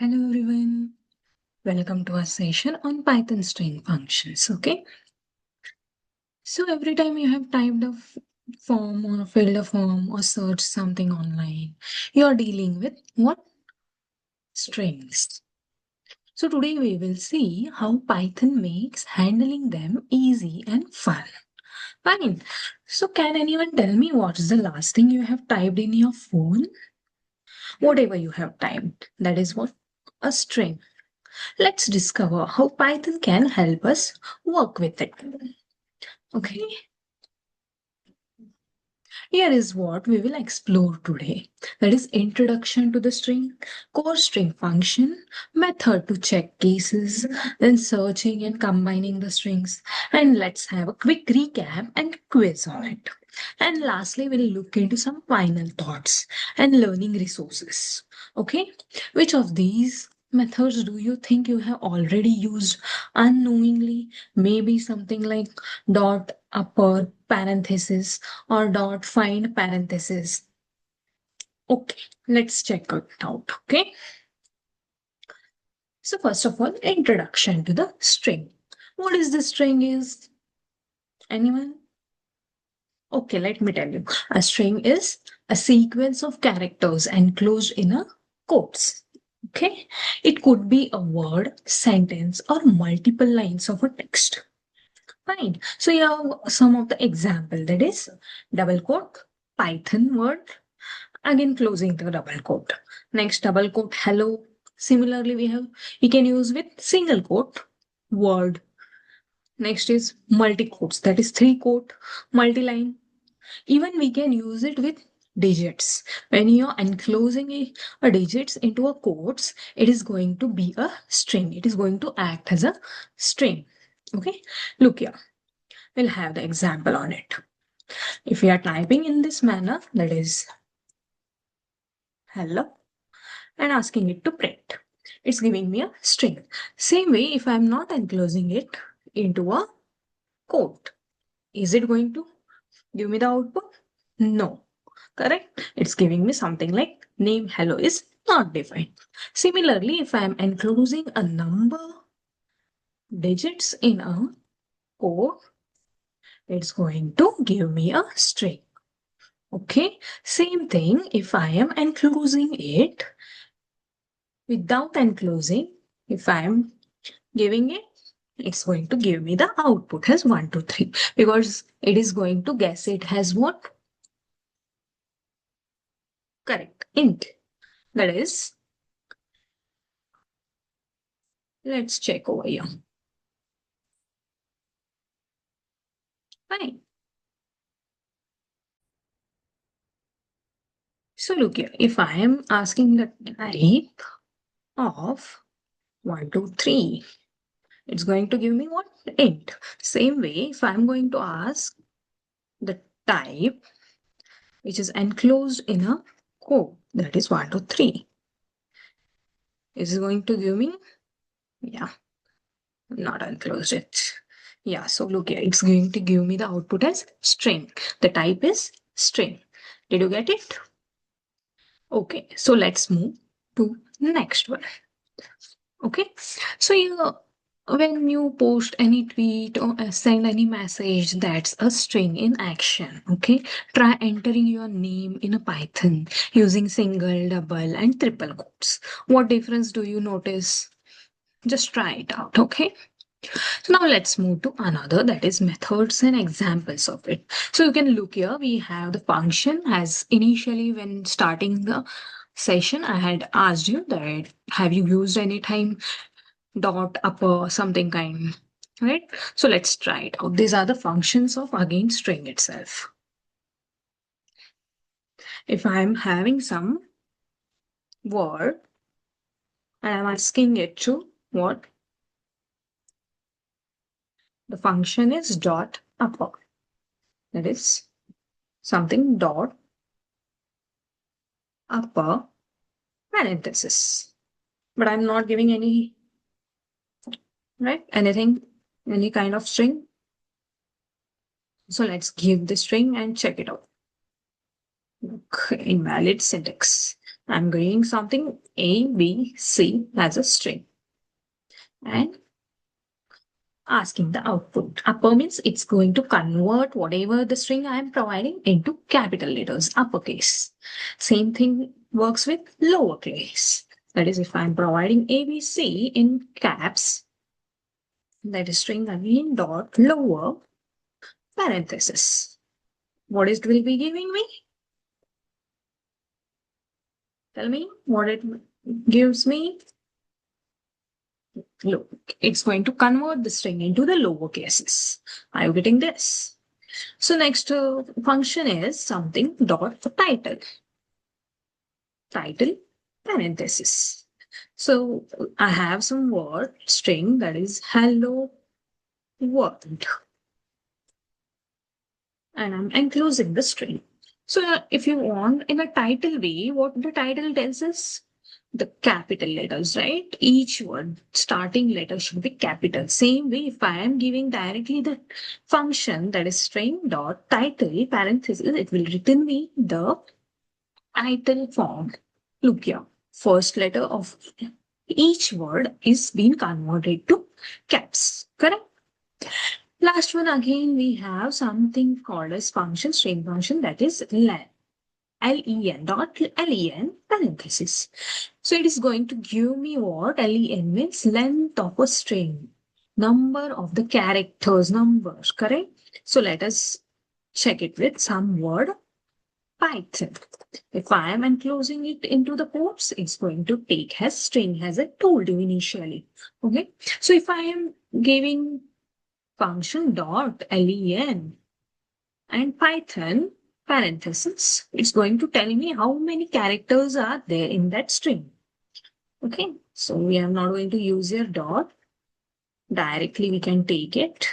Hello everyone, welcome to our session on Python string functions. Okay, so every time you have typed a form or filled a form or searched something online, you are dealing with what? Strings. So today we will see how Python makes handling them easy and fun. Fine. So can anyone tell me what's the last thing you have typed in your phone? Whatever you have typed, that is what? A string. Let's discover how Python can help us work with it. Okay, here is what we will explore today. That is introduction to the string, core string function, method to check cases, then searching and combining the strings. And let's have a quick recap and quiz on it. And lastly, we'll look into some final thoughts and learning resources. Okay, which of these methods do you think you have already used unknowingly? Maybe something like dot upper parenthesis or dot find parenthesis. Okay, let's check it out. Okay, so first of all, introduction to the string. What is the string is? Anyone? Okay, let me tell you. A string is a sequence of characters enclosed in a quotes. Okay, it could be a word, sentence, or multiple lines of a text. Fine. So you have some of the example, that is double quote, Python word, again closing the double quote. Next double quote, hello. Similarly, we can use with single quote, word. Next is multi quotes, that is three quote, multi line. Even we can use it with digits. When you're enclosing a digits into a quotes, it is going to be a string. It is going to act as a string. Okay, look here. We'll have the example on it. If we are typing in this manner, that is hello, and asking it to print, it's giving me a string. Same way, if I'm not enclosing it into a quote, is it going to give me the output? No. Correct? It's giving me something like name hello is not defined. Similarly, if I'm enclosing a number digits in a quote, it's going to give me a string. Okay, same thing if I am enclosing it without enclosing, if I am giving it, it's going to give me the output as 1, 2, 3 because it is going to guess it has what? Correct, int. That is, let's check over here. Fine. So look here, if I am asking the type of 1, 2, 3, it's going to give me what? Int. Same way, if I'm going to ask the type which is enclosed in a quote, that is 1, 2, 3, is it going to give me? Yeah, not enclosed it. Yeah, so look here, it's going to give me the output as string. The type is string. Did you get it? Okay, so let's move to next one. Okay, so when you post any tweet or send any message, that's a string in action. Okay, try entering your name in a Python using single, double, and triple quotes. What difference do you notice? Just try it out. Okay. So now let's move to another, that is methods and examples of it. So you can look here, we have the function. As initially when starting the session, I had asked you that have you used any time dot upper something kind, right? So let's try it out. These are the functions of again string itself. If I'm having some word and I'm asking it to what? The function is dot upper. That is something dot upper parenthesis. But I'm not giving any, right? Anything, any kind of string. So let's give the string and check it out. Okay, invalid syntax. I'm giving something A, B, C as a string and asking the output. Upper means it's going to convert whatever the string I am providing into capital letters, uppercase. Same thing works with lowercase. That is, if I'm providing ABC in caps, that is string again dot lower parenthesis. What it will be giving me? Tell me what it gives me. Look, it's going to convert the string into the lower cases. Are you getting this? So next function is something dot title. Title parenthesis. So I have some word string that is hello world. And I'm enclosing the string. So if you want in a title way, what the title tells us? The capital letters, right? Each word starting letter should be capital. Same way, if I am giving directly the function that is string dot title parenthesis, it will return me the title form. Look here, first letter of each word is being converted to caps, correct? Last one again, we have something called as function, string function, that is len. Len dot len parenthesis. So it is going to give me what? Len means length of a string, number of the characters, numbers, correct? So let us check it with some word Python. If I am enclosing it into the quotes, it's going to take as string as I told you initially. Okay. So if I am giving function dot len and Python parenthesis, it's going to tell me how many characters are there in that string. Okay, so we are not going to use your dot. Directly we can take it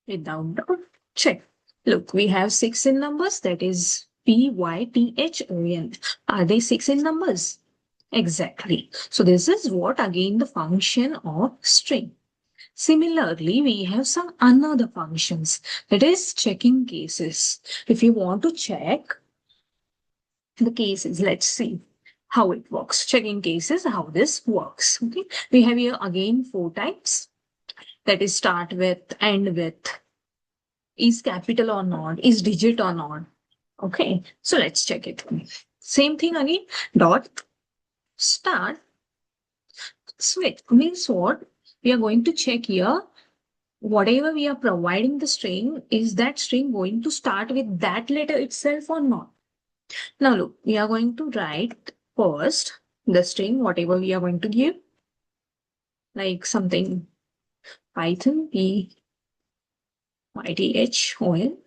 without dot. Check. Look, we have 6 in numbers, that is Python. Are they 6 in numbers? Exactly. So this is what again the function of string. Similarly, we have some another functions, that is checking cases. If you want to check the cases, let's see how it works. Checking cases, how this works. Okay, we have here again 4 types, that is start with, end with, is capital or not, is digit or not. Okay, so let's check it. Same thing again, dot start with means what? We are going to check here whatever we are providing the string, is that string going to start with that letter itself or not? Now look, we are going to write first the string, whatever we are going to give, like something Python, Python.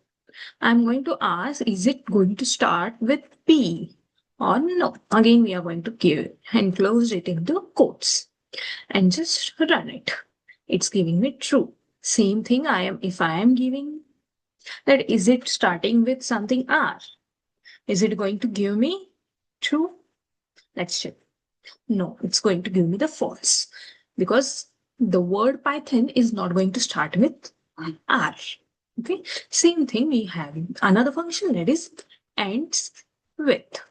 I'm going to ask, is it going to start with P or no? Again, we are going to give it and close it into quotes and just run it. It's giving me true. Same thing if I am giving that, is it starting with something R? Is it going to give me true? Let's check. No, it's going to give me the false because the word Python is not going to start with R. Okay, same thing we have another function that is ends with.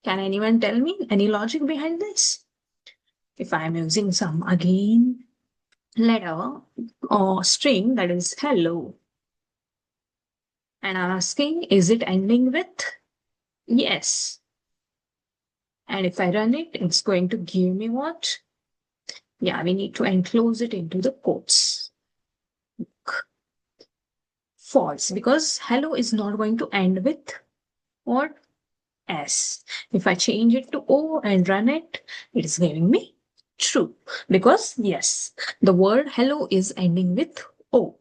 Can anyone tell me any logic behind this? If I am using some again letter or string that is hello, and I'm asking, is it ending with? Yes. And if I run it, it's going to give me what? Yeah, we need to enclose it into the quotes. False, because hello is not going to end with what? S. If I change it to O and run it, it is giving me true. Because yes, the word hello is ending with O.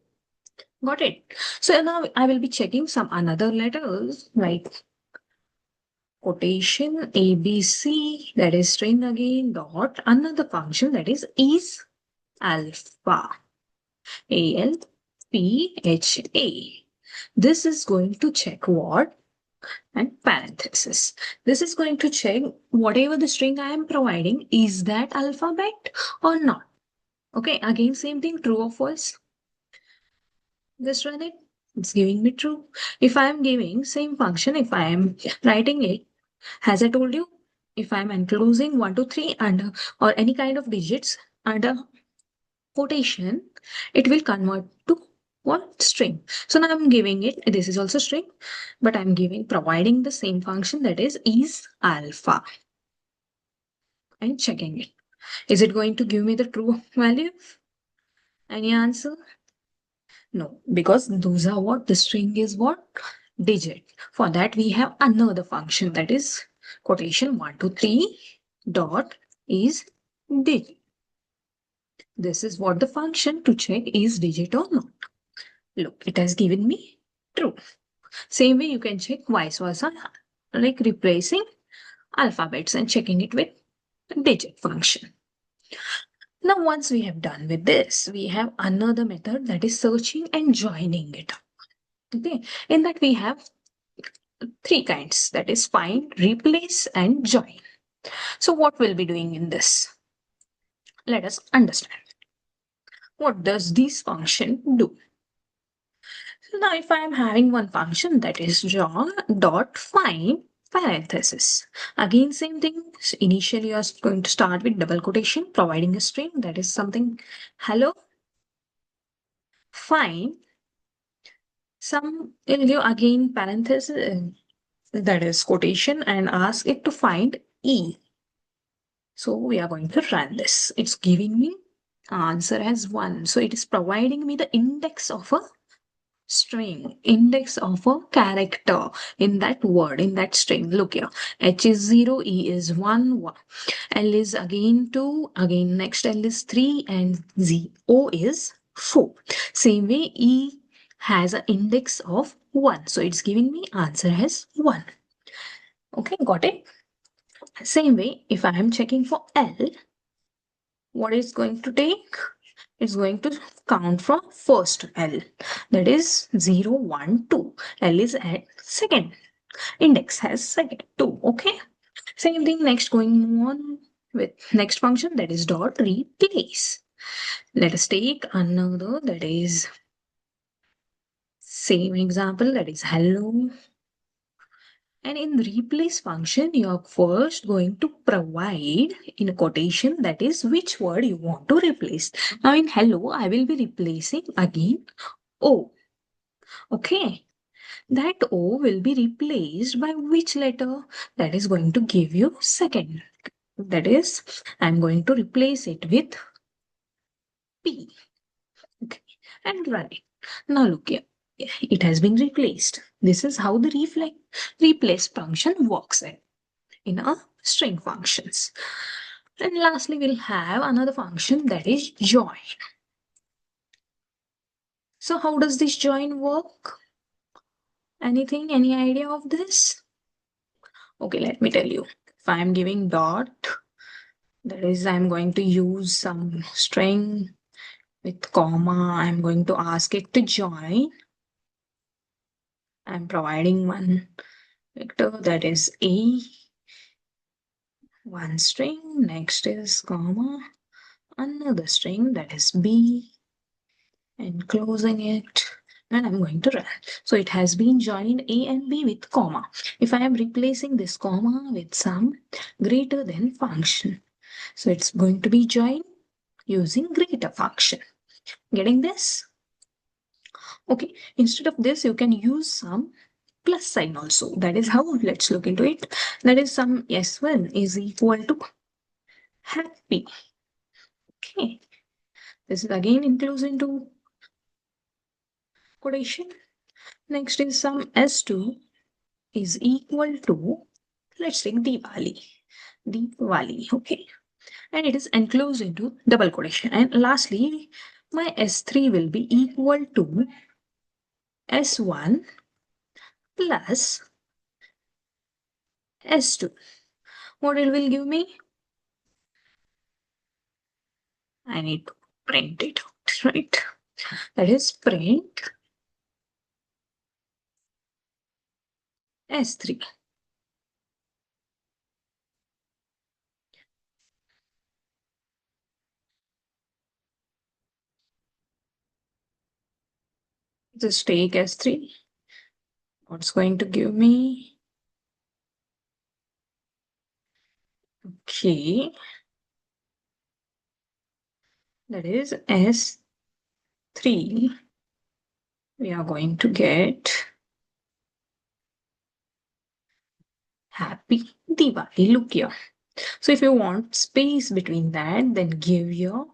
Got it? So now I will be checking some another letters like quotation ABC, that is string again, dot, another function that is alpha. ALPHA. This is going to check what? And parenthesis. This is going to check whatever the string I am providing, is that alphabet or not? Okay, again, same thing, true or false. Just run it. It's giving me true. If I am giving same function, if I am writing it, as I told you, if I am enclosing 1, 2, 3 under or any kind of digits under quotation, it will convert to what? String. So now I'm giving it, this is also string, but I'm providing the same function, that is alpha, and checking it. Is it going to give me the true value? Any answer? No, because those are what? The string is what? Digit. For that, we have another function, that is quotation 1, 2, 3 dot is digit. This is what the function to check is digit or not. Look, it has given me true. Same way you can check vice versa, like replacing alphabets and checking it with digit function. Now, once we have done with this, we have another method, that is searching and joining it. Okay, in that we have three kinds, that is find, replace, and join. So, what we'll be doing in this? Let us understand. What does this function do? So now if I am having one function, that is join dot find parenthesis. Again, same thing. So initially, you are going to start with double quotation, providing a string, that is something hello, find some, you again parenthesis, that is quotation, and ask it to find E. So we are going to run this. It's giving me answer as 1. So it is providing me the index of a string, index of a character in that word, in that string. Look here, H is 0, E is 1, L is again 2, again next L is 3, and O is 4. Same way, E has an index of 1. So it's giving me answer as 1. Okay, got it? Same way, if I am checking for L, what is going to take? It's going to count from first L, that is 0, 1, 2. L is at second. Index has second 2. Okay. Same thing, next going on with next function, that is dot replace. Let us take another, that is same example, that is hello. And in replace function, you are first going to provide in a quotation, that is which word you want to replace. Now in hello, I will be replacing again O. Okay. That O will be replaced by which letter? That is going to give you second. That is, I'm going to replace it with P. Okay. And run it. Now look here. It has been replaced. This is how the replace function works in a string functions. And lastly, we'll have another function, that is join. So how does this join work? Anything, any idea of this? Okay, let me tell you. If I'm giving dot, that is, I'm going to use some string with comma. I'm going to ask it to join. I'm providing one vector, that is A, one string, next is comma, another string, that is B, and closing it, and I'm going to run. So it has been joined A and B with comma. If I am replacing this comma with some greater than function, so it's going to be joined using greater function. Getting this? Okay, instead of this, you can use some plus sign also. That is how, let's look into it. That is some S1 is equal to happy. Okay, this is again includes into quotation. Next is some S2 is equal to, let's take Diwali. Diwali, okay. And it is enclosed into double quotation. And lastly, my S3 will be equal to S1 plus S2. What it will give me? I need to print it out, right? That is print S3. Just take S3. What's going to give me? Okay, that is S3. We are going to get Happy Diwali. Look here. So if you want space between that, then give your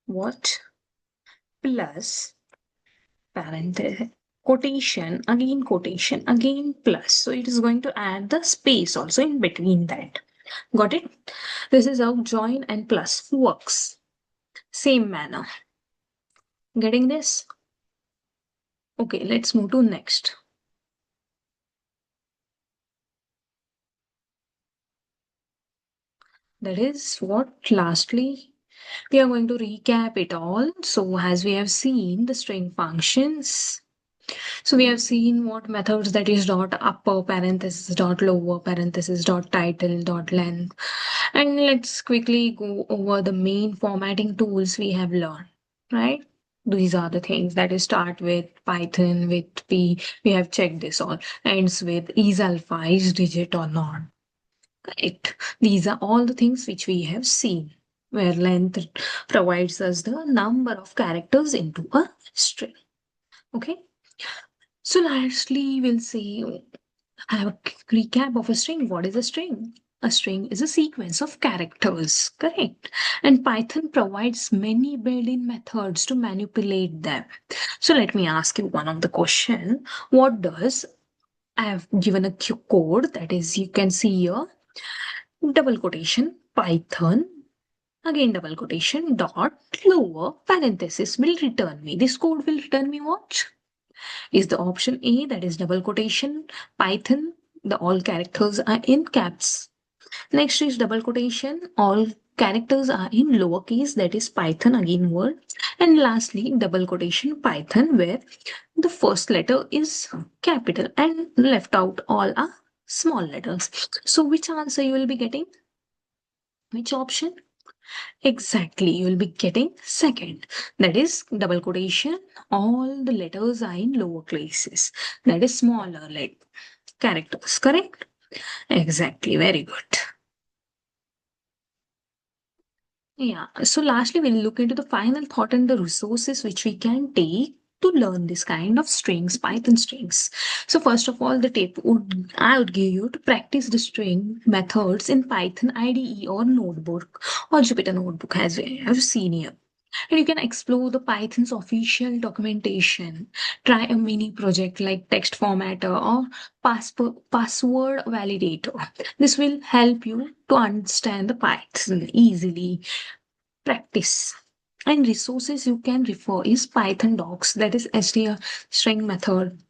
what? Plus parenthesis quotation again plus. So it is going to add the space also in between that. Got it? This is how join and plus works. Same manner. Getting this? Okay, let's move to next. That is what lastly we are going to recap it all. So as we have seen the string functions, so we have seen what methods, that is dot upper parenthesis, dot lower parenthesis, dot title, dot length. And let's quickly go over the main formatting tools we have learned, right? These are the things that is start with Python, with P. We have checked this all. Ends with is alpha, is digit or not. Correct. These are all the things which we have seen, where length provides us the number of characters into a string. Okay. So lastly, we'll see, have a recap of a string. What is a string? A string is a sequence of characters, correct? And Python provides many built-in methods to manipulate them. So let me ask you one of the question. What does, I have given a code, that is you can see here, double quotation, Python, again double quotation, dot, lower parenthesis will return me. This code will return me what? Is the option A, that is double quotation, Python, the all characters are in caps. Next is double quotation, all characters are in lowercase, that is Python, again word. And lastly, double quotation Python, where the first letter is capital and left out all are small letters. So which answer you will be getting? Which option? Exactly, you will be getting second. That is double quotation. All the letters are in lower cases. That is smaller like characters. Correct? Exactly. Very good. Yeah. So lastly, we'll look into the final thought and the resources which we can take to learn this kind of strings, Python strings. So first of all, the tip would I would give you to practice the string methods in Python IDE or Notebook or Jupyter Notebook as we have seen here. And you can explore the Python's official documentation. Try a mini project like text formatter or password validator. This will help you to understand the Python easily. Practice. And resources you can refer is Python docs, that is str string method,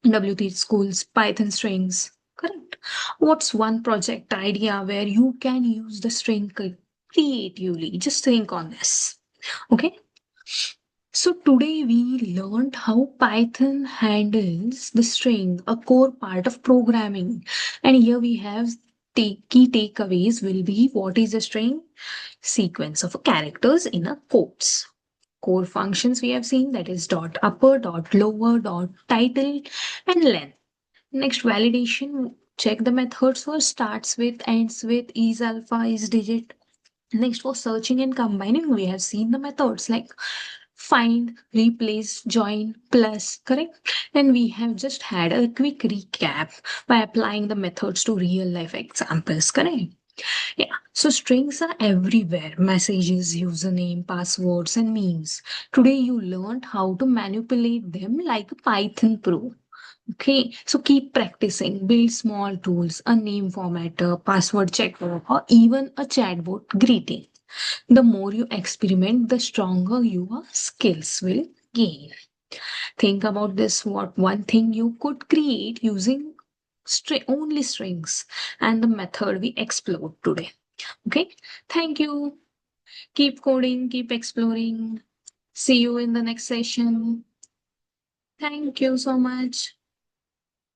WT schools, Python strings. Correct. What's one project idea where you can use the string creatively? Just think on this. Okay. So today we learned how Python handles the string, a core part of programming. And here we have key takeaways will be what is a string? Sequence of characters in a quotes. Core functions we have seen, that is dot upper, dot lower, dot title, and length. Next, validation. Check the methods for starts with, ends with, is alpha, is digit. Next, for searching and combining, we have seen the methods like find, replace, join, plus, correct? And we have just had a quick recap by applying the methods to real life examples, correct? Yeah, so strings are everywhere, messages, username, passwords, and memes. Today you learned how to manipulate them like a Python pro. Okay, so keep practicing. Build small tools, a name formatter, password checker, or even a chatbot greeting. The more you experiment, the stronger your skills will gain. Think about this, what one thing you could create using only strings and the method we explored today. Okay, thank you. Keep coding, keep exploring. See you in the next session. Thank you so much.